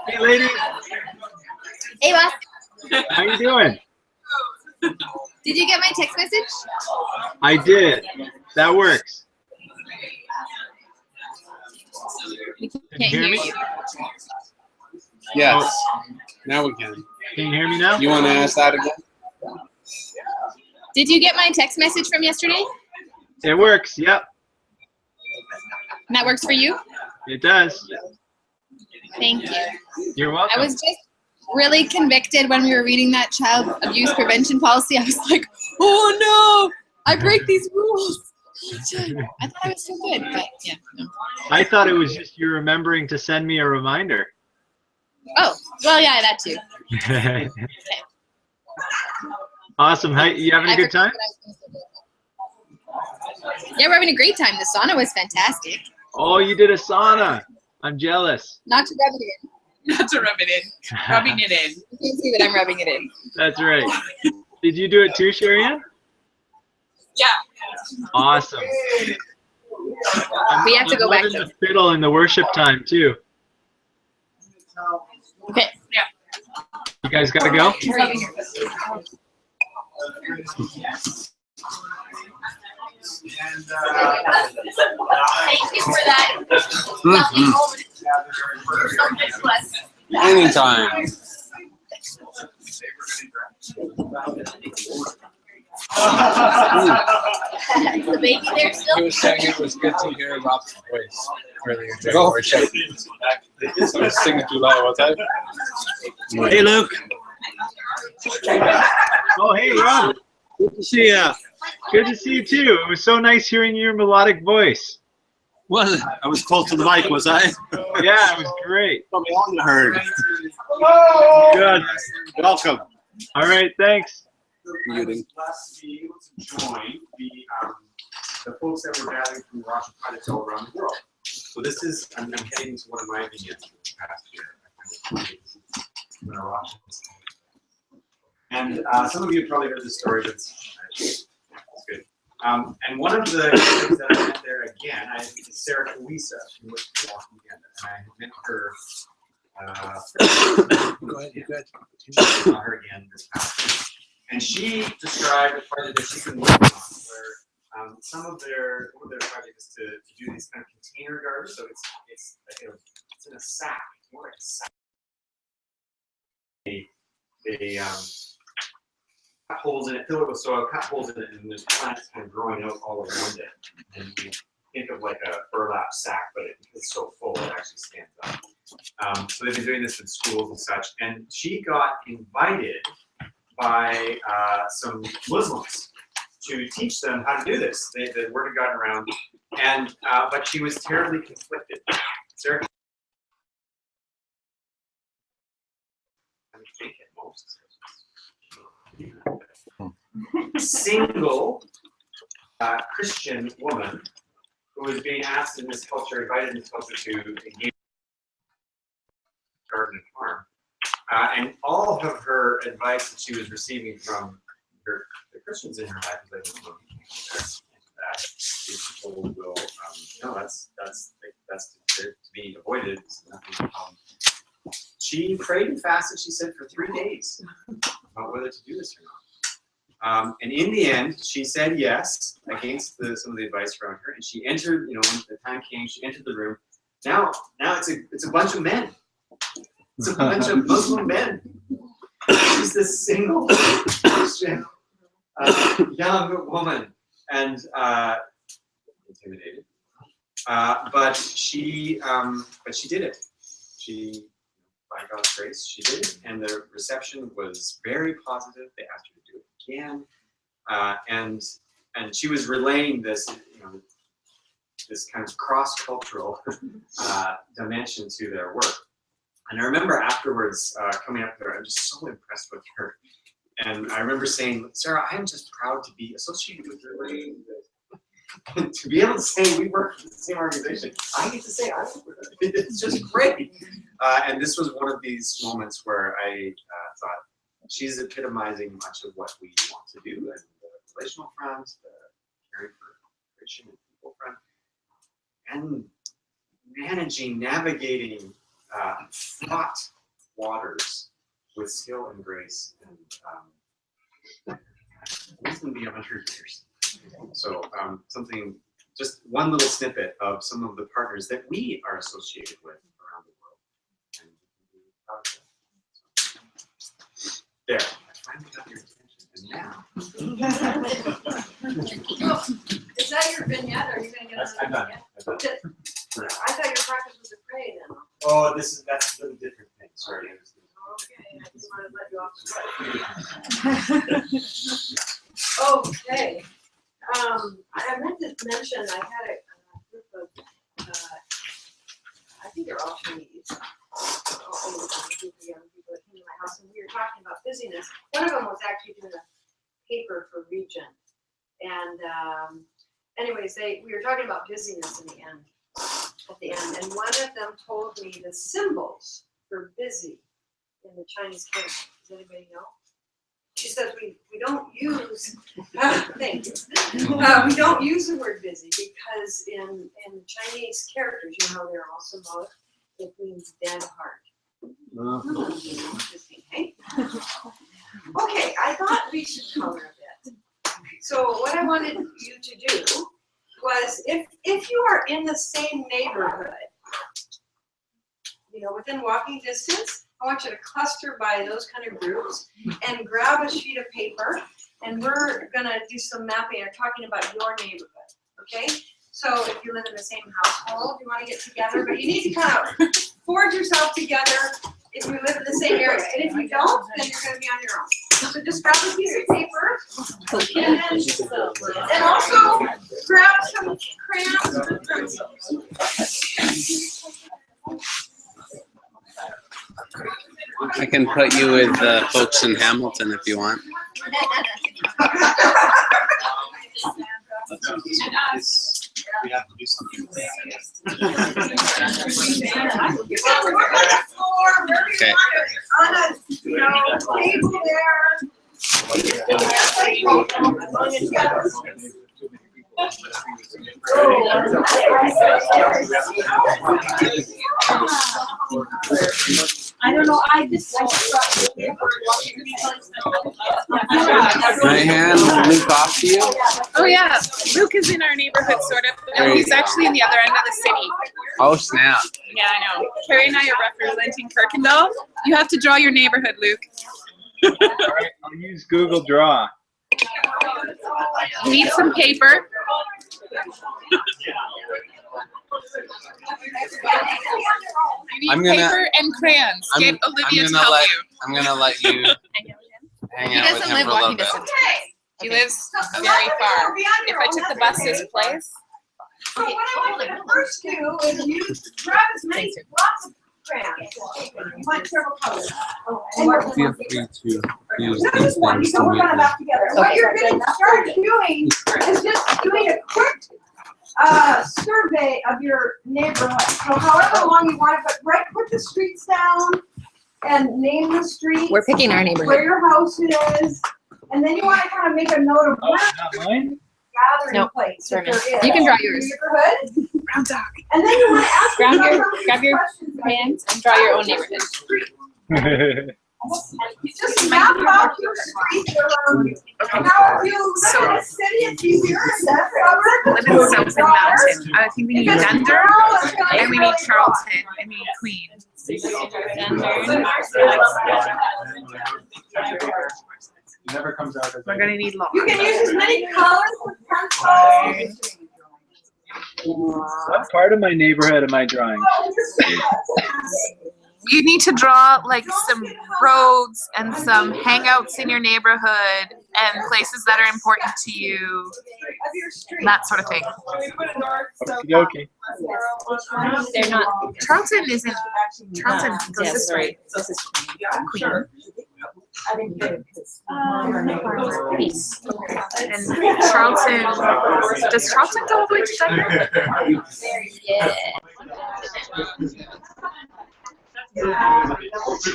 Hey, lady. Hey, boss. How you doing? Did you get my text message? I did. That works. We Can can't you hear me? you. Yes. Now we can. Can you hear me now? You want to ask that again? Did you get my text message from yesterday? It works. Yep, And that works for you? it does. Thank you. You're welcome. I was just really convicted when we were reading that child abuse prevention policy. I was like, oh no, I break these rules. I thought I was so good, but yeah. No. I thought it was just you remembering to send me a reminder. Oh, well, yeah, that too. Awesome. How, you having a good time? Yeah, we're having a great time. The sauna was fantastic. Oh, you did a sauna. I'm jealous. Not to rub it in. Not to rub it in. Rubbing it in. You can't see that I'm rubbing it in. That's right. Did you do it too, Sharianne? Yeah. Awesome. We have to go back I'm to the fiddle in the worship time too. Okay. Yeah. You guys gotta go? Thank you for that. Lovely moment. Anytime. Is the baby there He still? was saying it was good to hear Rob's voice earlier during worship. So I was singing too loud, was I? Hey, Luke. Oh, hey, Rob. Good to see ya. Good to see you too. It was so nice hearing your melodic voice. Was I was close to the mic, was I? Yeah, it was great. Probably all you heard. Good. Welcome. All right, thanks. Muting. Glad to be able to join the folks that were gathering from Rosh Hashanah all around the world. So this is, I'm heading to one of my vignettes from the past year. And some of you have probably heard this story, but it's good. And one of the things that I met there again, is Sarah Louisa, who works for Walking Again, and I met her. Go ahead, you good. Saw her again this past year. And she described a project that she's been working on where one of their projects is to do these kind of container gardens. So it's in a sack. It's more like a sack. They cut holes in it, fill it with soil, cut holes in it, and there's plants kind of growing out all around it. And you think of like a burlap sack, but it's so full it actually stands up. So they've been doing this in schools and such. And she got invited by some Muslims to teach them how to do this. The word had gotten around, and but she was terribly conflicted. Sarah, single Christian woman who was being asked in this culture, invited in this culture to engage garden and farm. And all of her advice that she was receiving from the Christians in her life was like, that. These people will, no, that's to be avoided. She prayed and fasted, she said, for 3 days about whether to do this or not. And in the end, she said yes against some of the advice from her. And she entered, when the time came, she entered the room. Now it's a bunch of men. It's a bunch of Muslim men. She's this single Christian young woman and intimidated. But she did it. She, by God's grace, she did it, and the reception was very positive. They asked her to do it again, and she was relaying this, this kind of cross-cultural dimension to their work. And I remember afterwards coming up there, I'm just so impressed with her. And I remember saying, Sarah, I'm just proud to be associated with her. And to be able to say we work for the same organization, I get to say I work with her. It's just great. And this was one of these moments where I thought, she's epitomizing much of what we want to do in the relational front, the caring for Christian and people front, and navigating fraught waters with skill and grace and wisdom beyond her years. So something, just one little snippet of some of the partners that we are associated with around the world. And we're proud of that. So, there, I finally got your attention. And now. Is that your vignette, or are you gonna get I'm another done. vignette? I thought your practice was a pray then. Oh, that's a little different thing. Sorry. Okay, I just wanted to let you off the hook. Okay. I meant to mention I had a group of, I think they're all Chinese, all group of young people that came to my house, and we were talking about busyness. One of them was actually doing a paper for Regent, and anyways, we were talking about busyness at the end, and one of them told me the symbols for busy in the Chinese calendar. Does anybody know? She says we don't use thank you. We don't use the word busy because in Chinese characters, you know, they're all symbolic. It means dead heart. Interesting, hey? Okay, I thought we should color a bit. So what I wanted you to do was, if you are in the same neighborhood, you know, within walking distance, I want you to cluster by those kind of groups and grab a sheet of paper, and we're gonna do some mapping or talking about your neighborhood, okay? So if you live in the same household, you wanna get together, but you need to kind of forge yourself together if you live in the same area. And if you don't, then you're gonna be on your own. So just grab a piece of paper and also grab some crayons and pencils. I can put you with folks in Hamilton if you want. We have to do something with Okay. On a, you know, table there. I don't know. I just Can I hand Luke off to you? Oh yeah, Luke is in our neighborhood, sort of. No, he's actually in the other end of the city. Oh, snap. Yeah, I know. Carrie and I are representing Kirkendall. You have to draw your neighborhood, Luke. All right, I'll use Google Draw. You need some paper. You need paper and crayons. Get Olivia to help you. I'm gonna let you hang out with him for a little bit. He lives very far. If I took the bus to his place. So what I want you to first do is you grab as many, lots of crayons. You want several colors. Feel free to use Not these just one, things you to can work meet on it me. back together. What you're going to start doing is just doing a quick survey of your neighborhood. So however long you want it, but put the streets down and name the street. We're picking our neighborhood. Where your house is. And then you want to kind of make a note of Oh, where not mine? gathering Nope, place. sorry, if there is. you can draw in your yours. neighborhood. Brown dog. And then you want to ask Grab yourself your- some of these grab your questions like, crayons and draw your own neighborhood. just map out your streets around you. Now, if you live in a city, it's easier. Is that I live in Southampton Mountain. I think we need Dunder, and we need Charlton, and we need Queen. It never comes out as We're gonna need Law. You can use as many colors as pencils. What part of my neighborhood am I drawing? You need to draw like some roads and some hangouts in your neighborhood and places that are important to you, that sort of thing. Okie dokie. They're not. Charlton isn't. Charlton goes Yes, this way. right. This is Queen. Peace. And Charlton, does Charlton go all the way to Denver? Yeah.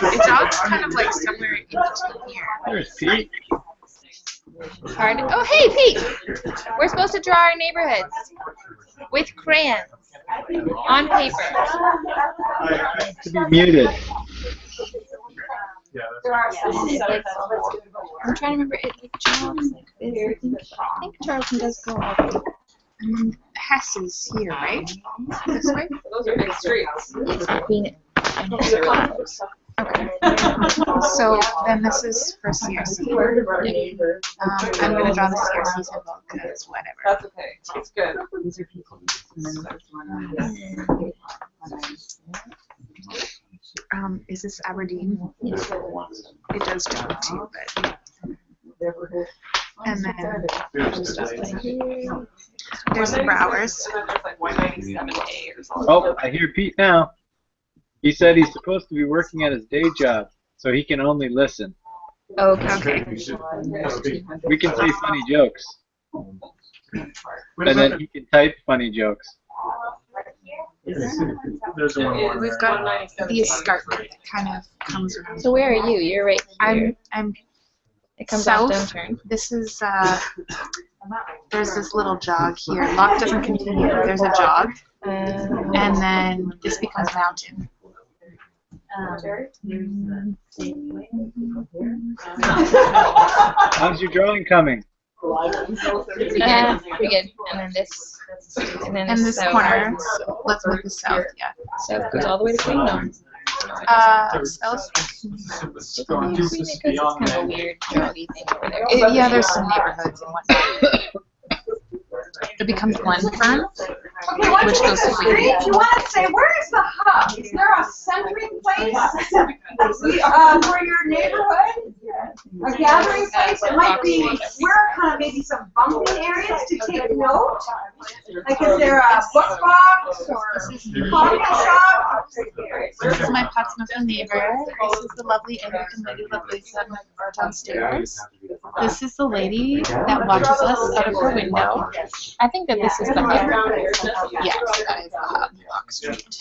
My dog's kind of like somewhere in here. There's Pete. Hard. Oh, hey, Pete. We're supposed to draw our neighborhoods with crayons on paper. To be muted. there are some. I'm trying to remember it. Like Charles, like this. I think Charlton does go up. And then Hess is here, right? This way. Those are big streets. Queen. Okay. So then this is for CRC. I'm gonna draw the CRC symbol because whatever. That's okay. It's good. Is this Aberdeen? It does jog too, but. And then there's the Browers. Oh, I hear Pete now. He said he's supposed to be working at his day job, so he can only listen. Okay. We can say funny jokes. And then he can type funny jokes. There's one more. We've got the escarpment that kind of comes around. So where are you? You're right here. I'm It comes south. off downturn. This is there's this little jog here. Lock doesn't continue. There's a jog, and then this becomes mountain. How's your drawing coming? Pretty good. And then this. And this south. corner. Let's make this south. Yeah. South goes all the way to Queen. No. South. Queen because it's kind of a weird joggy thing over there. Yeah, there's some neighborhoods and whatnot. It becomes Glenfern, Okay, what's which the goes to street? Queen. You want to say, where is the hub? Is there a centering place for your neighborhood? A gathering place? It might be, where are kind of maybe some bumping areas to take note? Like, is there a book box or coffee shop? This is my Potsmuth neighbor. This is the lovely American lady that lives downstairs. This is the lady that watches us out of her window. I think that this is the hub. Yes, that is the hub, Lock Street.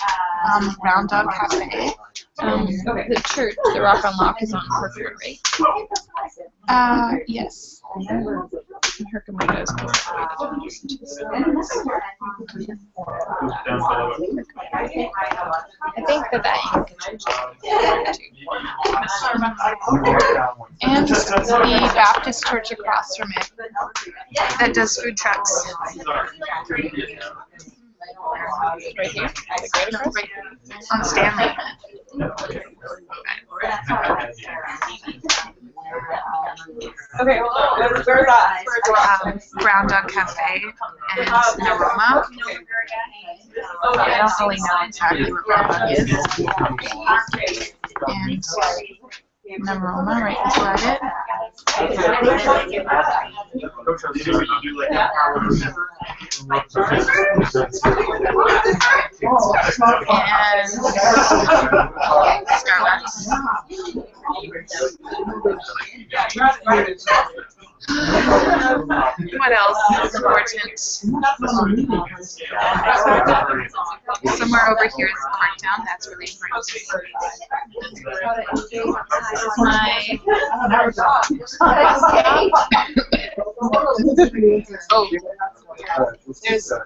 Round Dog Cafe. The church, the Rock on Lock, is on Kirkwood, right? Yes. Herkimer goes close. I think that And the Baptist church across from it that does food trucks. right here. Right on Stanley. Okay, hold on. Where's that? Brown Dog Cafe and Naroma. I don't really know exactly where Brown Dog is. And Naroma right beside it. And Starbucks. What else is important? Somewhere over here is Parktown. That's really important. This is my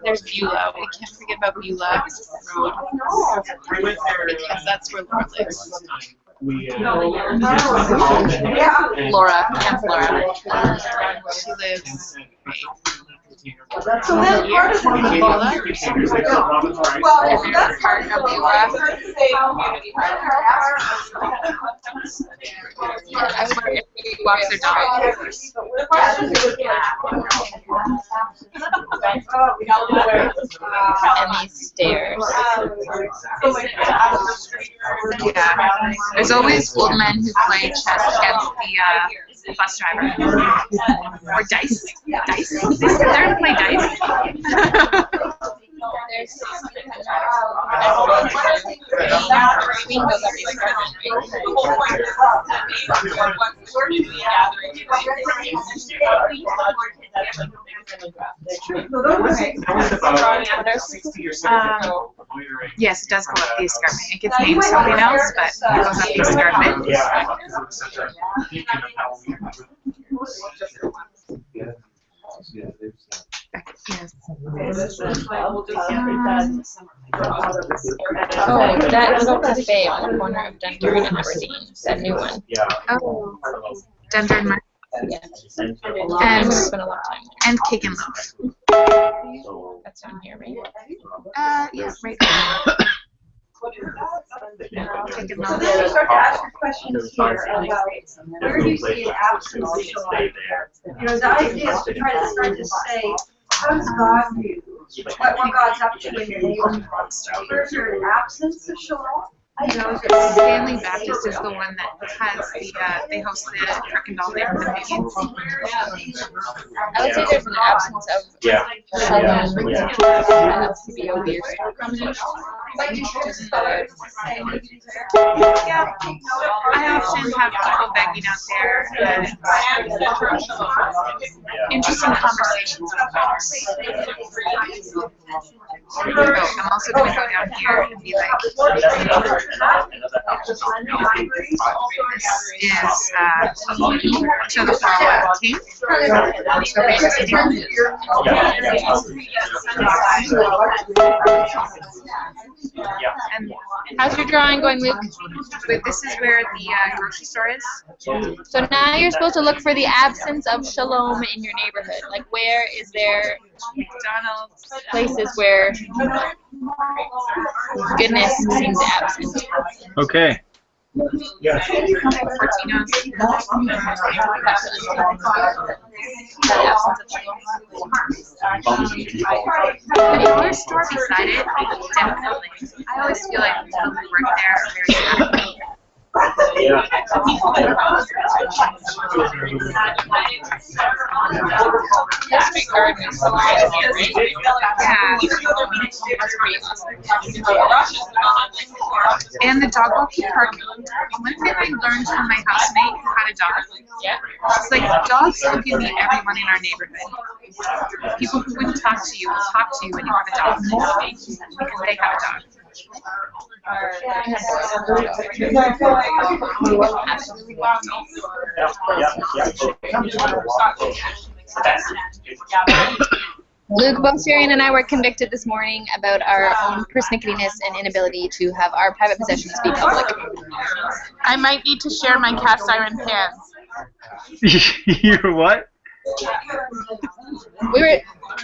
there's Beulah. We can't forget about Beulah Road because that's where Laura lives. Laura, Aunt Laura. She lives. So then part of the well, that's part of Beulah. That's where everybody walks their dog. and these stairs. Yeah. There's always old men who play chess against the bus driver. Or dice. Dice. They sit there and play dice. Yes, it does go up the escarpment. It gets named something else, but it goes up the escarpment. Yes. Oh, that little cafe on the corner of Dundee and Aberdeen. That new one. Oh, Dundee and Mar- Yeah. and We spent a lot of time there. and Cake and Loaf. That's down here, right? Yeah, right. Cake and So Loaf. then you start to ask your questions here about where do you see an absence of shalom? You know, the idea is to try to start to say, how does God view what God's up to in your neighborhood? Where's there an absence of shalom? You know, is there Stanley Baptist is the one that has the, they host the Kirkendall neighborhood meetings. I would say there's an absence of shalom in the CBO beer store combination. Just the Yeah, I often have people begging out there and interesting conversations with folks. I'm also going to go down here and be like, this is to the king. So basically, and How's your drawing going, Luke? but this is where the grocery store is. So now you're supposed to look for the absence of shalom in your neighborhood. Like, where is there McDonald's. places where goodness seems absent? Okay. Fortino's. The dollar store beside it, definitely. I always feel like people who work there are very happy. The street garden is so nice here, right? Yeah. And the dog walking park. One thing I learned from my housemate who had a dog. Yeah. It's like dogs will give me everyone in our neighborhood. People who wouldn't talk to you will talk to you when you have a dog because they have a dog. Luke Bosserian and I were convicted this morning about our own pernickettiness and inability to have our private possessions be public. I might need to share my cast iron pans. You're what? We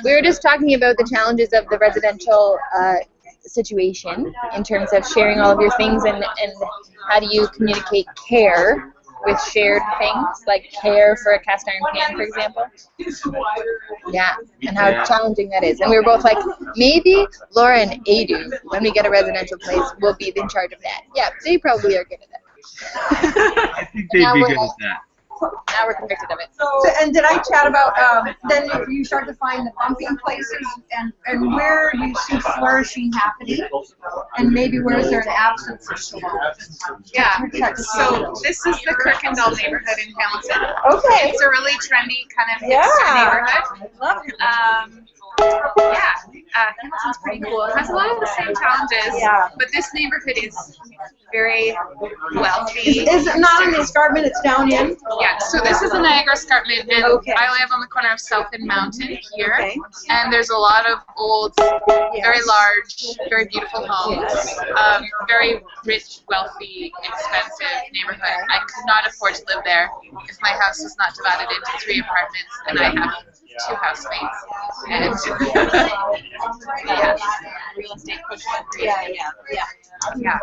were just talking about the challenges of the residential situation in terms of sharing all of your things and how do you communicate care with shared things, like care for a cast iron pan, for example. Yeah, and how challenging that is. And we were both like, maybe Laura and Adu, when we get a residential place, will be in charge of that. Yeah, they probably are good at that. I think they'd be good at that. Now we're convicted of it. So, and did I chat about, then you start to find the bumping places and where do you see flourishing happening? And maybe where is there an absence of shalom? Yeah, so this is the Kirkendall neighborhood in Hamilton. Okay. It's a really trendy kind of Yeah. hipster neighborhood. Love it. Hamilton's pretty cool. It has a lot of the same challenges, Yeah. but this neighborhood is very wealthy. Is it not on the escarpment, it's down in? Yeah, so this is the Niagara Escarpment, and Okay. I live on the corner of South and Mountain here, Okay. and there's a lot of old, very large, very beautiful homes, very rich, wealthy, expensive neighborhood. I could not afford to live there if my house was not divided into 3 apartments, and I have 2 housemates. And yeah, real estate push. Yeah.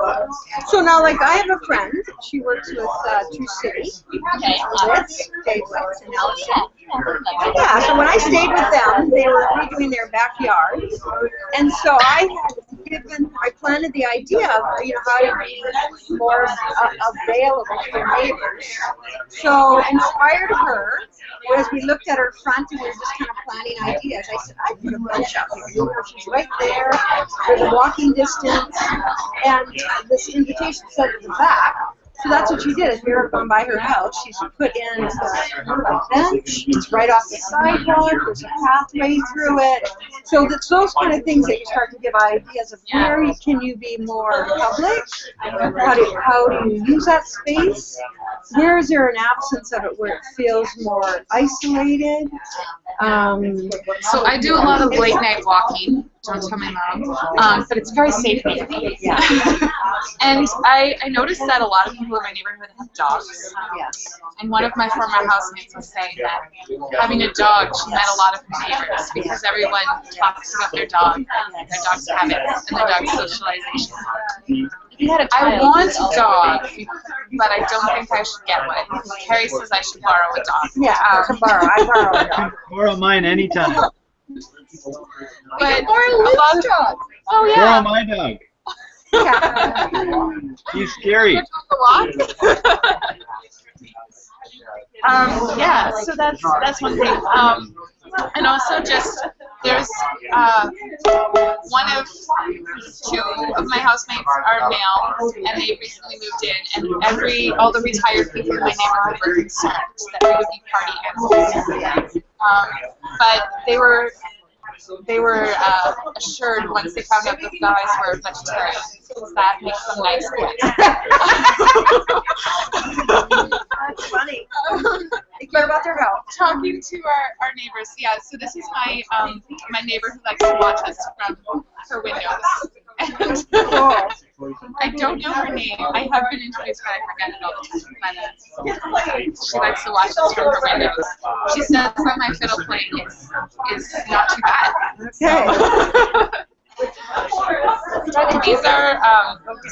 So now, like, I have a friend, she works with True City, Litz, Dave Litz in Allison. Yeah, so when I stayed with them, they were redoing their backyard, and so I planted the idea of, you know, how to be more available for neighbors. So inspired her, as we looked at her front and we were just kind of planning ideas, I said, I put a bench out here. She's right there, there's a walking distance, and this invitation said at the back, So that's what she did. If you're gone by her house, she's put in a bench. It's right off the sidewalk. There's a pathway through it. So that's those kind of things that you start to give ideas of where can you be more public? How do you use that space? Where is there an absence of it where it feels more isolated? So I do a lot of late night walking. Don't tell my mom. But it's very safe for me. Yeah. And I noticed that a lot of people in my neighborhood have dogs. Yes. And one of my former housemates was saying that having a dog, she met a lot of neighbors because everyone talks about their dog's habits, and their dog's socialization. I want a dog, but I don't think I should get one. Carrie says I should borrow a dog. Yeah, I borrow a dog. Borrow mine anytime. But Or a loose dog. oh Borrow yeah. my dog. Yeah. He's scary. Yeah, so that's one thing. And also just there's one of two of my housemates are male, and they recently moved in, and all the retired people in my neighborhood were concerned that we would be party animals. But they were assured once they found out that the guys were vegetarians, because that makes them nice boys. That's funny. They care about their health. Talking to our neighbors, yeah. So this is my my neighbor who likes to watch us from her windows. And I don't know her name. I have been introduced, but I forget it all the time. But she likes to watch us from her windows. She says that my fiddle playing is not too bad. Okay. These are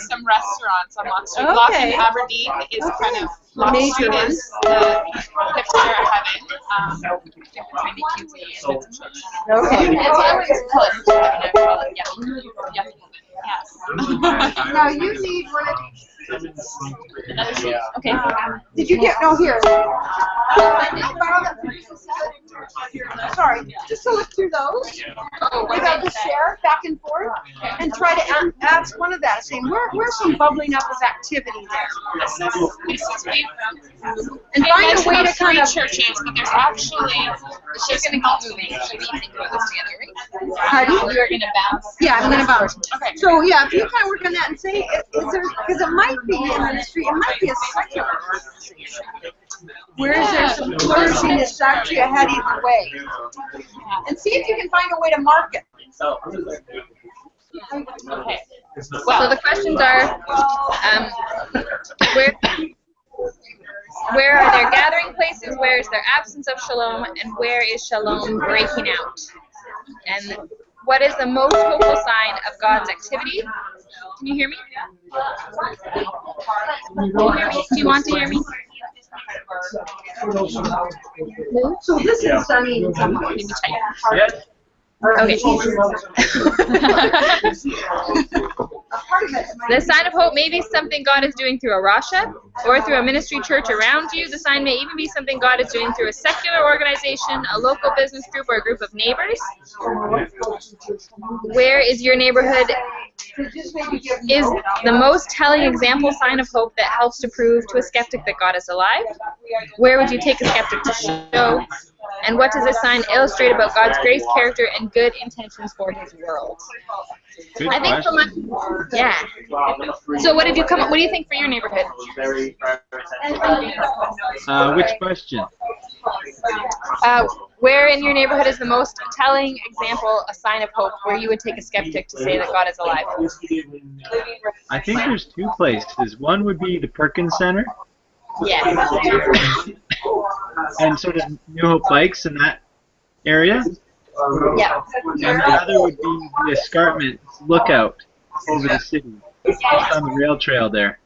some restaurants on Lock Street. Lock in Aberdeen is kind of Lock Street is the hipster heaven. Kind of cutesy. Okay. It's called yucky. Yes. Now you need one of these. Okay. Did you get, no, here. Sorry, just to look through those. Maybe I'll just share back and forth and try to ask one of that, saying, where's some bubbling up of activity there? And find a way to kind of. Churches, but there's actually, she's going to keep moving, so we think about this together, right? Pardon? You're going to bounce? Yeah, I'm going to bounce. Okay. So, yeah, if you kind of work on that and say, is there, because it might be in ministry, it might be a secular organization. Where is there some flourishing that's actually a head either way? And see if you can find a way to market. Okay. So the questions are, where are there gathering places? Where is there absence of shalom? And where is shalom breaking out? And what is the most hopeful sign of God's activity? Can you hear me? Can you hear me? Do you want to hear me? So this is, I mean, Yes. Okay. The sign of hope may be something God is doing through a Rasha or through a ministry church around you. The sign may even be something God is doing through a secular organization, a local business group, or a group of neighbors. Where is your neighborhood? Is the most telling example sign of hope that helps to prove to a skeptic that God is alive? Where would you take a skeptic to show? And what does this sign illustrate about God's grace, character, and good intentions for His world? Good I think question. yeah. So what did you come up? What do you think for your neighborhood? Which question? Where in your neighborhood is the most telling example, a sign of hope, where you would take a skeptic to say that God is alive? I think there's two places. One would be the Perkins Center. Yes. And sort of New Hope Bikes in that area. Yeah. And the other would be the escarpment lookout over the city. It's on the rail trail there.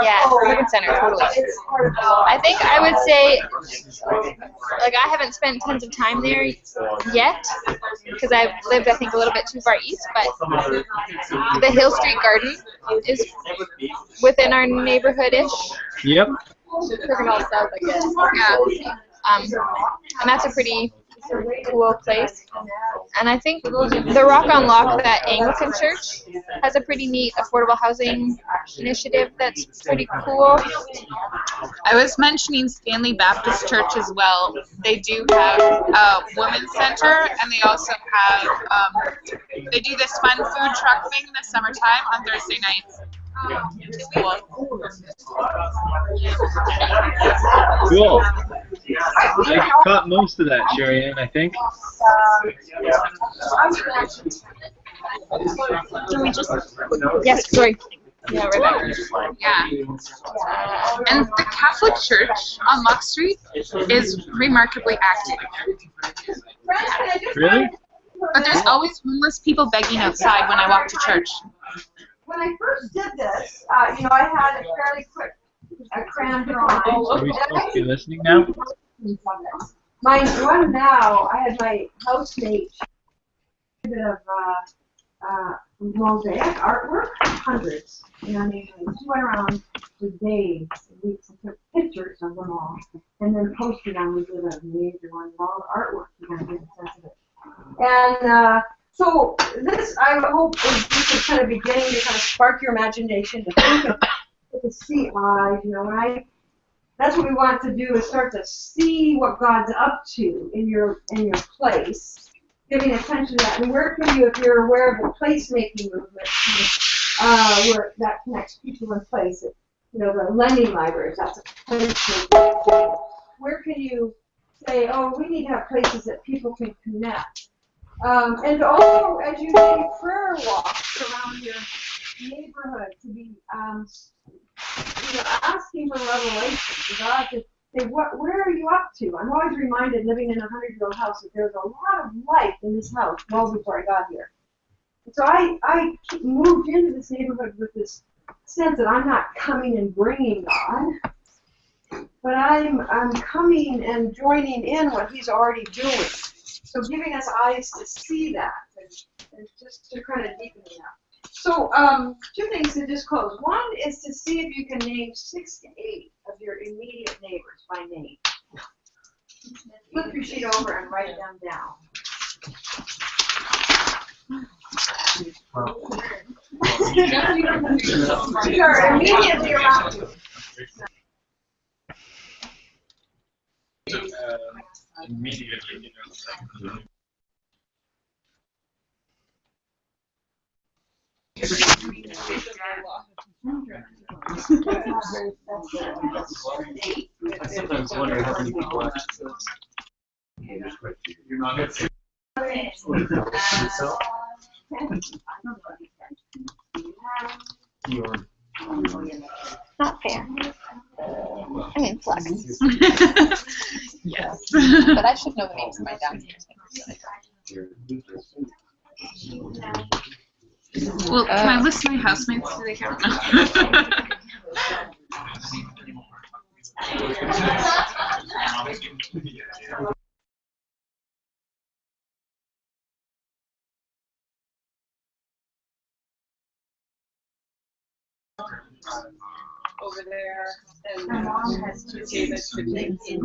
Yeah, Urban Center, totally. I think I would say, like, I haven't spent tons of time there yet, because I've lived, I think, a little bit too far east, but the Hill Street Garden is within our neighborhood-ish. Yep. Kirkendall South, I guess. Yeah. And that's a pretty cool place. And I think the Rock on Lock, that Anglican church, has a pretty neat affordable housing initiative that's pretty cool. I was mentioning Stanley Baptist Church as well. They do have a women's center, and they also have they do this fun food truck thing in the summertime on Thursday nights. It's cool. Cool. I caught most of that, Sherry Ann, I think. Can we just? Yes, sorry. Yeah, right back. Yeah. And the Catholic Church on Lock Street is remarkably active. Really? But there's always homeless people begging outside when I walk to church. When I first did this, you know, I had it fairly quick. I crammed it on. Are we supposed to be listening now? My one now, I had my housemate a bit of mosaic artwork, hundreds. And I mean, she went around for days and weeks and took pictures of them all, and then posted on. We did a major one, all the artwork. You gotta get a sense of it. And so this, I hope, is just a kind of beginning to kind of spark your imagination to think of, to see eyes. You know, that's what we want to do, is start to see what God's up to in your place, giving attention to that. And where can you, if you're aware of the placemaking movement, where that connects people in place, you know, the lending libraries, that's a placemaking. Where can you say, oh, we need to have places that people can connect? And also, as you do prayer walks around your neighborhood, to be you know, asking for revelation, to God to say, where are you up to? I'm always reminded, living in a 100-year-old house, that there's a lot of life in this house well before I got here. And so I moved into this neighborhood with this sense that I'm not coming and bringing God, but I'm coming and joining in what He's already doing. So giving us eyes to see that, and just to kind of deepen it up. So two things to just close. One is to see if you can name 6 to 8 of your immediate neighbors by name. Flip your sheet over and write them down. Sure, immediately around you. Immediately, you know. I sometimes wonder how many people actually You're not Not fair. I mean, flex. Yes. But I should know the names of my downstairs neighbors. Well, can I list my housemates so they count? No. Over there, and my mom has 2 kids to take in.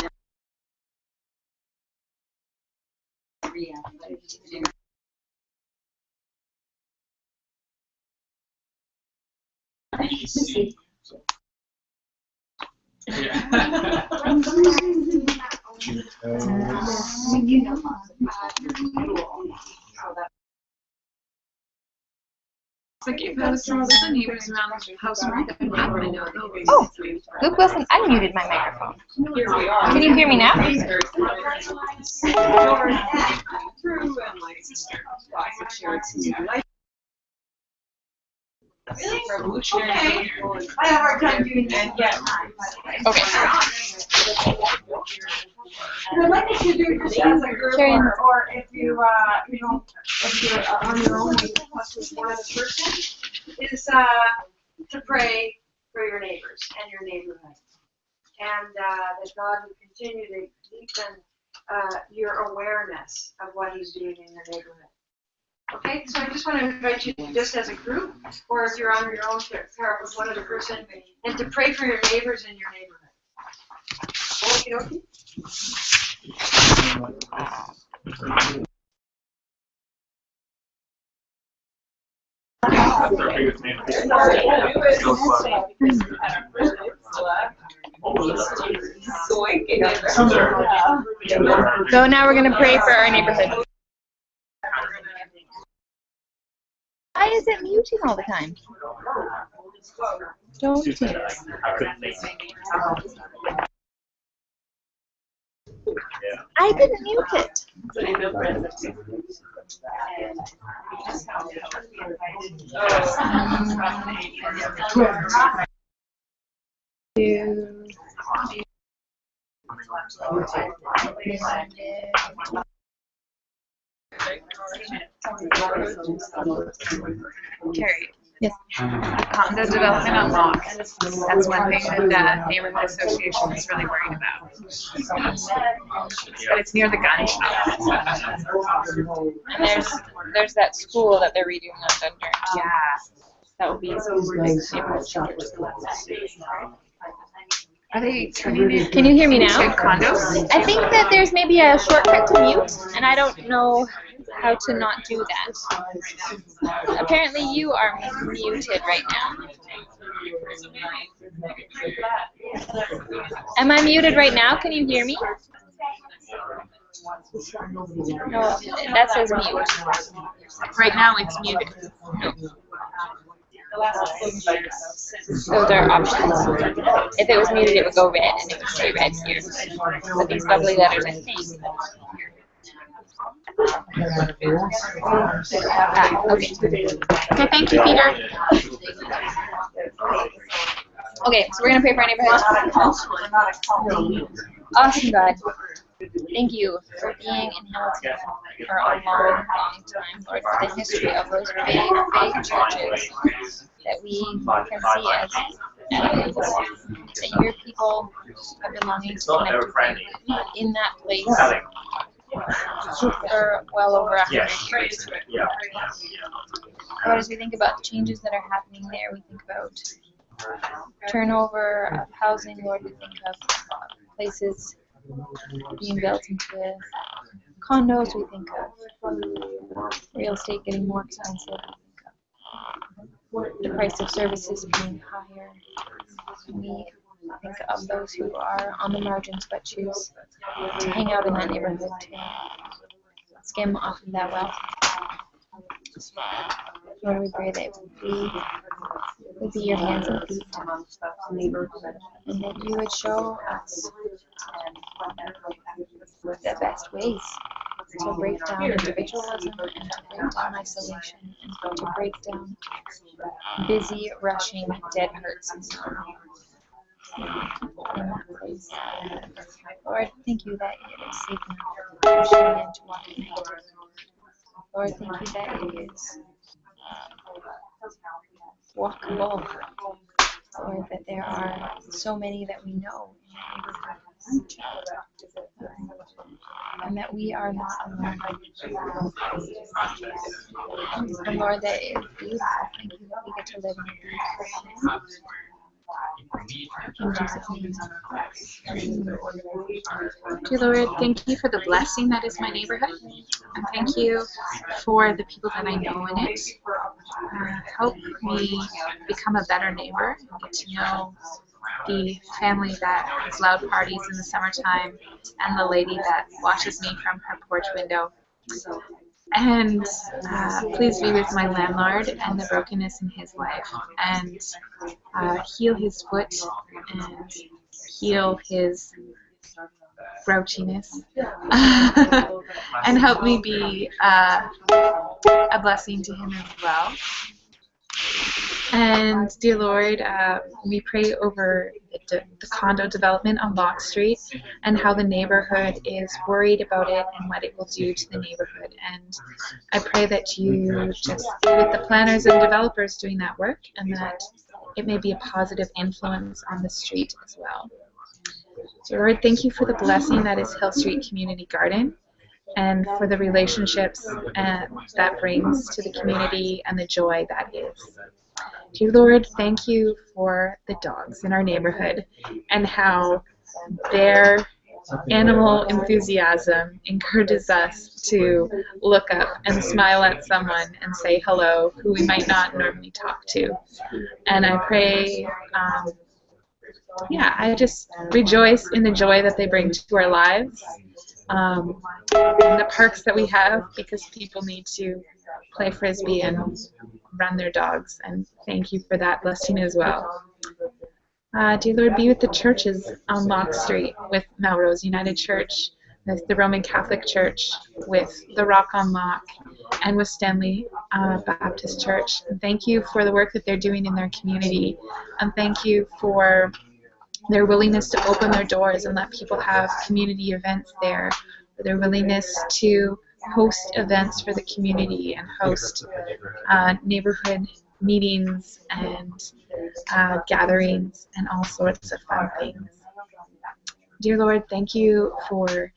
Like if I was to list the neighbors around the house, I'm not gonna know those. Oh, Luke Wilson unmuted my microphone. Can you hear me now? Okay. I have a hard time doing that yet. Okay. And I'd like you to do it just as a group, or if you, you know, if you're on your own, plus with one other person, is to pray for your neighbors and your neighborhood. And that God would continue to deepen your awareness of what He's doing in your neighborhood. Okay, so I just want to invite you just as a group, or if you're on your own, to pair up with one other person, and to pray for your neighbors in your neighborhood. Okie dokie. So now we're going to pray for our neighborhood. Why is it muting all the time? Don't mute. I didn't mute it. Carrie. Yes. Condo development unlocked. That's one thing that the neighborhood association is really worried about. But it's near the gun shop. And there's that school that they're redoing on Thunder. Yeah. That would be big neighborhood changes. Are they turning it Can you hear me now? into condos? I think that there's maybe a shortcut to mute, and I don't know how to not do that. Apparently you are muted right now. Am I muted right now? Can you hear me? No, that says mute. Right now it's muted. Those are options. If it was muted, it would go red, and it would stay red here. But these lovely letters, I think. Okay. Okay, thank you, Peter. Okay, so we're going to pray for our neighborhood. Awesome, God. Thank you for being in Hamilton for a long, long time, Lord, for the history of those big, big churches that we can see as evidence that your people have been longing to connect with you in that place for well over 100 years. Lord, as we think about the changes that are happening there, we think about turnover of housing, Lord, we think of places being built into condos, we think of real estate getting more expensive, we think of the price of services being higher. We think of those who are on the margins but choose to hang out in that neighborhood to skim off of that wealth. Lord, we pray that we would be your hands and feet, and that you would show us the best ways to break down individualism and to break down isolation and to break down busy, rushing, dead hurts in that place. Lord, thank you that it is safe enough for Cheyenne to walk in it. Lord, thank you that it is walkable. Lord, that there are so many that we know in the neighborhood, and that we are not alone. And Lord, that it is beautiful. Thank you that we get to live in a beautiful place. In Jesus' name. Dear Lord, thank you for the blessing that is my neighborhood, and thank you for the people that I know in it. Help me become a better neighbor and get to know the family that has loud parties in the summertime and the lady that watches me from her porch window. And please be with my landlord and the brokenness in his life, and heal his foot and heal his grouchiness, and help me be a blessing to him as well. And dear Lord, we pray over the condo development on Locke Street and how the neighborhood is worried about it and what it will do to the neighborhood. And I pray that you just be with the planners and developers doing that work, and that it may be a positive influence on the street as well. So Lord, thank you for the blessing that is Hill Street Community Garden, and for the relationships that brings to the community and the joy that is. Dear Lord, thank you for the dogs in our neighborhood and how their animal enthusiasm encourages us to look up and smile at someone and say hello who we might not normally talk to. And I pray, I just rejoice in the joy that they bring to our lives, in the parks that we have, because people need to play frisbee and run their dogs. And thank you for that blessing as well. Dear Lord, be with the churches on Locke Street, with Melrose United Church, with the Roman Catholic Church, with the Rock on Locke, and with Stanley Baptist Church. And thank you for the work that they're doing in their community. And thank you for their willingness to open their doors and let people have community events there, for their willingness to host events for the community and host neighborhood meetings and gatherings and all sorts of fun things. Dear Lord, thank you for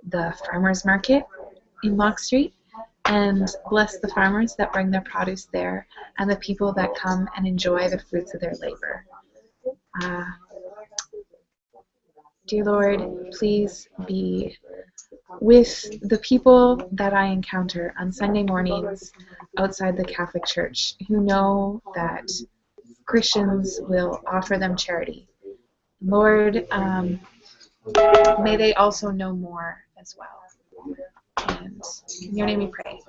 the farmers market in Locke Street, and bless the farmers that bring their produce there and the people that come and enjoy the fruits of their labor. Dear Lord, please be with the people that I encounter on Sunday mornings outside the Catholic Church who know that Christians will offer them charity. Lord, may they also know more as well. And in your name we pray.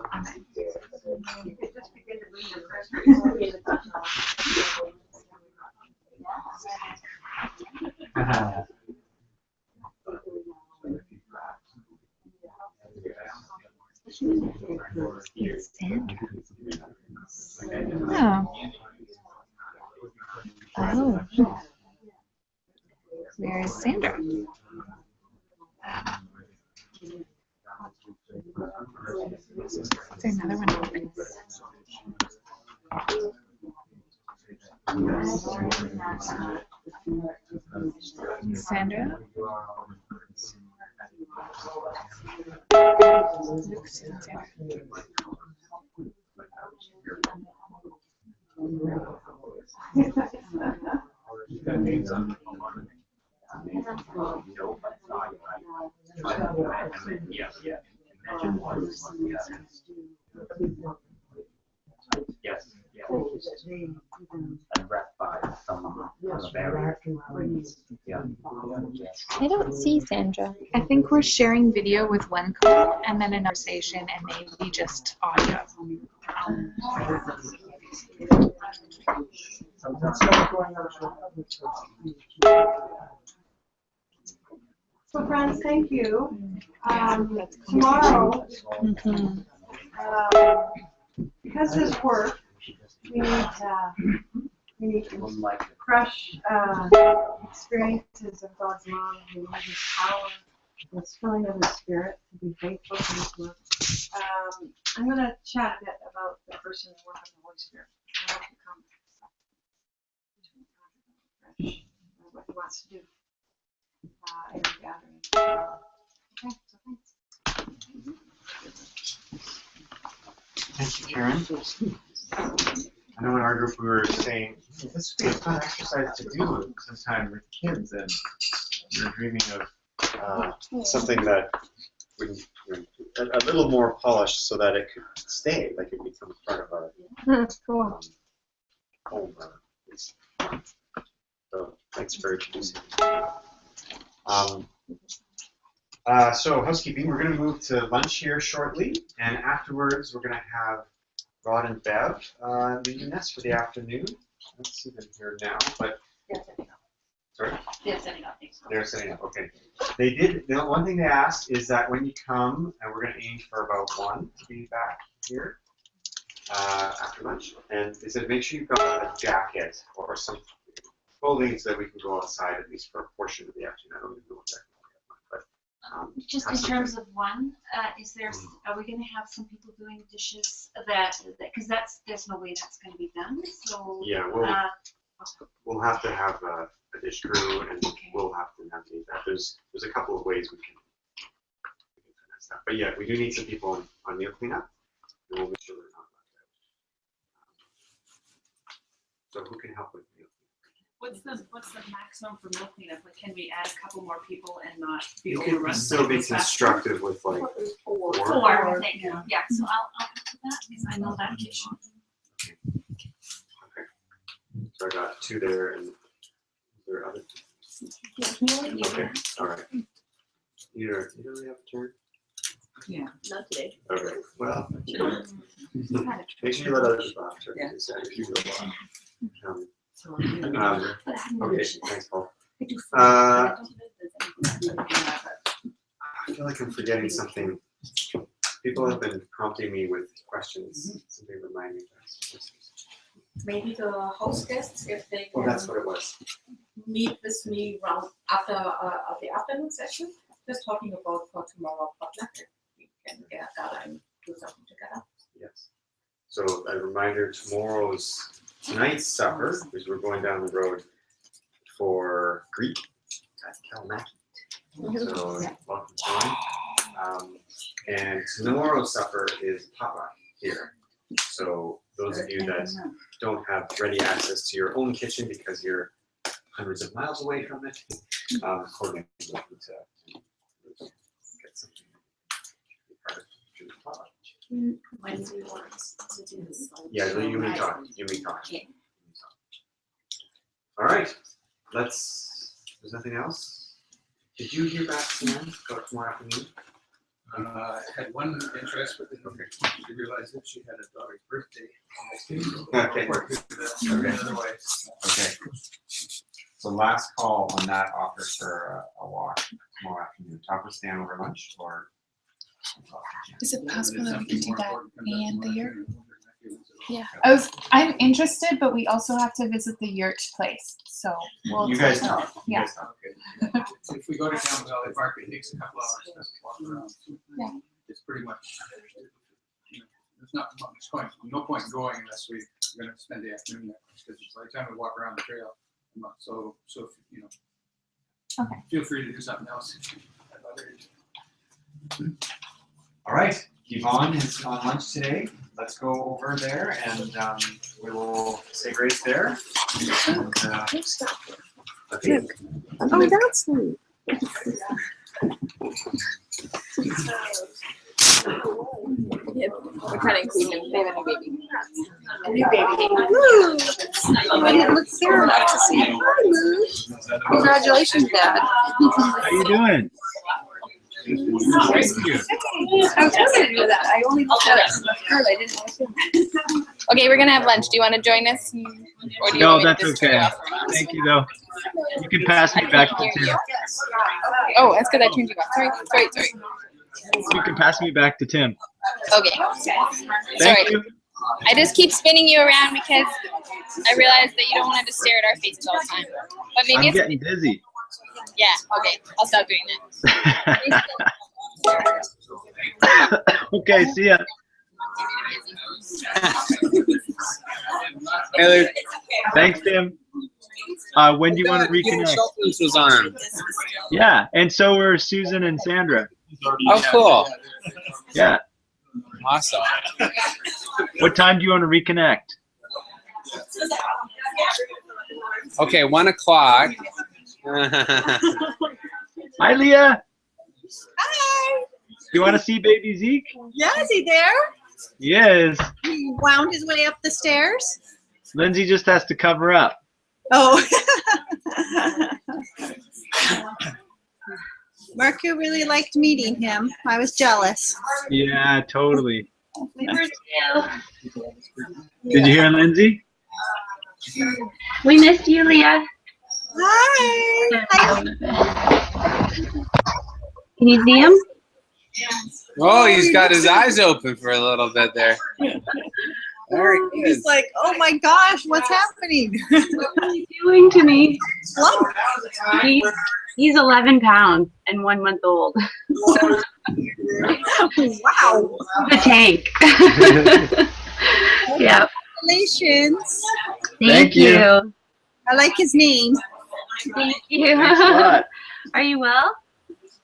Amen. Oh. Oh. Where's Sandra? Is there another one open? Sandra? I don't see Sandra. I think we're sharing video with one call and then a conversation and maybe just audio. So friends, thank you. Tomorrow, because this work, we need fresh experiences of God's love. We need His power, His filling of His Spirit to be faithful to His work. I'm going to chat a bit about the person and work of the Holy Spirit. I want to come what He wants to do in the gathering. Okay, so thanks. Thank you, Karen. I know in our group we were saying, this would be a fun exercise to do sometime with kids, and we were dreaming of something that would a little more polished so that it could stay, like it become part of our Cool. home. So thanks for introducing me. So housekeeping, we're going to move to lunch here shortly, and afterwards we're going to have Rod and Bev leaving us for the afternoon. Let's see them here now, but sorry. They're setting up. They're setting up. Okay. They did. The one thing they asked is that when you come, and we're going to aim for about 1 to be back here after lunch, and they said make sure you've got a jacket or some clothing so that we can go outside at least for a portion of the afternoon. I don't even know what that. Just in terms of one, is there? Are we going to have some people doing dishes because there's no way that's going to be done. So yeah, we'll have to have a dish crew, and we'll have to navigate that. There's a couple of ways we can finesse that. But yeah, we do need some people on meal cleanup, and we'll make sure they're not left out. So who can help with meal What's the maximum for milk cleanup? Like, can we add a couple more people and not be You overrun? can still be constructive with like Four, I think. Yeah, so I'll put that because I know that kitchen. Okay. So I got 2 there, and there are other. Okay. All right. You don't really have a turn. Yeah. Not today. Okay. Well. Make sure you let other people have turns. If you go okay. Thanks, Paul. I feel like I'm forgetting something. People have been prompting me with questions. Something remind me of this. Maybe the host guests, if they Well, can that's what it was. meet with me round after the afternoon session, just talking about for tomorrow potluck. We can get together and do something together. Yes. So a reminder, tonight's supper, because we're going down the road for Greek at Kalamaki. So welcome to and tomorrow's supper is potluck here. So those of you that don't have ready access to your own kitchen because you're hundreds of miles away from it, accordingly, welcome to get something to be part of the potluck. When do you want us to do this? Yeah, you may talk. All right, there's nothing else? Did you hear back from them tomorrow afternoon? I had one interest, but then she realized that she had a daughter's birthday. Okay. Okay. So last call on that offer for a walk tomorrow afternoon. Taco stand over lunch or? Is it possible that we can do that and the yurt? Yeah. I'm interested, but we also have to visit the yurt place. So we'll. You guys talk. Yeah. If we go to Campbell Valley Park, it takes a couple hours to walk around. Yeah. It's pretty much, there's not much point, no point in going unless we're going to spend the afternoon there. Because by the time we walk around the trail, so Okay. feel free to do something else. All right, Yvonne is on lunch today. Let's go over there and we will say grace there. And, okay. Oh, that's sweet. We're trying to include him. They have a new baby. A new baby. Oh, I didn't look there enough to see. Hi, Luke. Congratulations, Dad. How you doing? I was gonna do that. I only looked at it. I didn't. Okay, we're gonna have lunch. Do you want to join us? Or do you No, want me to that's just turn it okay. off? Thank you, though. You can pass me back to Tim. Oh, that's because I turned you off. Sorry. You can pass me back to Tim. Okay. Thank Sorry. you. I just keep spinning you around because I realize that you don't want to just stare at our faces all the time. But maybe I'm it's getting dizzy. yeah. Okay, I'll stop doing that. Okay, see ya. Hey, Thanks, Tim. When do you want to reconnect? This was on. Yeah, and so were Susan and Sandra. Oh, cool. Yeah. Awesome. What time do you want to reconnect? Okay, 1 o'clock. Hi, Leah. Hi. You want to see baby Zeke? Yeah, is he there? Yes. He wound his way up the stairs. Lindsay just has to cover up. Oh. Marco really liked meeting him. I was jealous. Yeah, totally. We were too. Did you hear Lindsay? We missed you, Leah. Hi. Can you see him? Oh, he's got his eyes open for a little bit there. Very good. He's like, oh my gosh, what's happening? What are you doing to me? Lump. He's 11 pounds and 1 month old. Wow. The tank. Yep. Congratulations. Thank you. I like his name. Thank you. Thanks a lot. Are you well?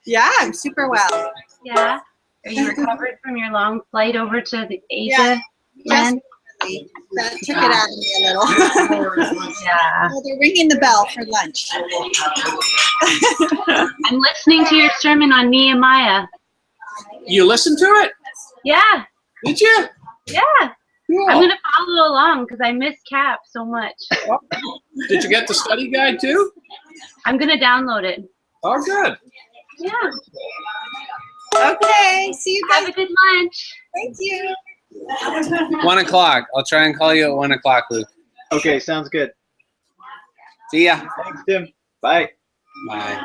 Yeah, I'm super well. Yeah. Are you recovered from your long flight over to the Asia Yeah. land? coffee. That took it out of me a little. Yeah. Well, they're ringing the bell for lunch. I'm listening to your sermon on Nehemiah. You listened to it? Yeah. Did you? Yeah. Cool. I'm gonna follow along because I miss Cap so much. Did you get the study guide too? I'm gonna download it. Oh, good. Yeah. Okay. See you guys. Have a good lunch. Thank you. 1 o'clock. I'll try and call you at 1 o'clock, Luke. Okay, sounds good. See ya. Thanks, Tim. Bye. Bye.